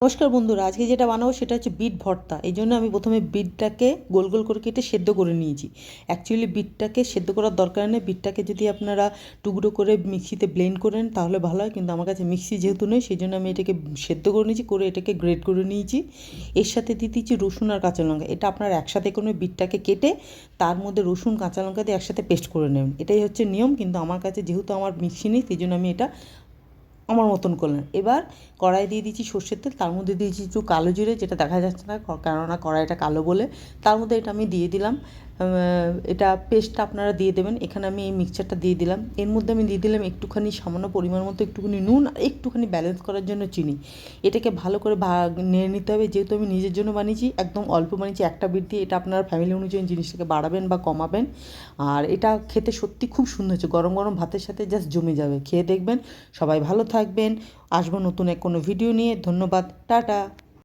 নমস্কার বন্ধুরা, আজকে যেটা বানাবো সেটা হচ্ছে বিট ভর্তা। এই জন্য আমি প্রথমে বিটটাকে গোল গোল করে কেটে সেদ্ধ করে নিয়েছি। অ্যাকচুয়ালি বিটটাকে সেদ্ধ করার দরকার নেই, বিটটাকে যদি আপনারা টুকরো করে মিক্সিতে ব্লেন্ড করেন তাহলে ভালো হয়, কিন্তু আমার কাছে মিক্সি যেহেতু নেই সেই জন্য আমি এটাকে সেদ্ধ করে নিয়েছি, করে এটাকে গ্রেট করে নিয়েছি। এর সাথে দিয়ে দিচ্ছি রসুন আর কাঁচা লঙ্কা। এটা আপনারা একসাথে করে বিটটাকে কেটে তার মধ্যে রসুন কাঁচা লঙ্কা দিয়ে একসাথে পেস্ট করে নেবেন। এটাই হচ্ছে নিয়ম, কিন্তু আমার কাছে যেহেতু আমার মিক্সি নেই সেই জন্য আমি এটা আমার মতন করলেন। এবার কড়াই দিয়ে দিচ্ছি সর্ষের তেল, তার মধ্যে দিয়েছি একটু কালো জিরে, যেটা দেখা যাচ্ছে না কেননা কড়াইটা কালো বলে। তার মধ্যে এটা আমি দিয়ে দিলাম, এটা পেস্টটা আপনারা দিয়ে দেবেন। এখানে আমি এই মিক্সচারটা দিয়ে দিলাম। এর মধ্যে আমি দিয়ে দিলাম একটুখানি সামান্য পরিমাণ মতো একটুখানি নুন আর একটুখানি ব্যালেন্স করার জন্য চিনি। এটাকে ভালো করে নেড়ে নিতে হবে। যেহেতু আমি নিজের জন্য বানিয়েছি, একদম অল্প বানিয়েছি একটা বিট দিয়ে। এটা আপনারা ফ্যামিলি অনুযায়ী জিনিসটাকে বাড়াবেন বা কমাবেন। আর এটা খেতে সত্যি খুব সুন্দর হচ্ছে, গরম গরম ভাতের সাথে জাস্ট জমে যাবে। খেয়ে দেখবেন। সবাই ভালো থাকবেন। আসবো নতুন এক কোনো ভিডিও নিয়ে। ধন্যবাদ, টাটা।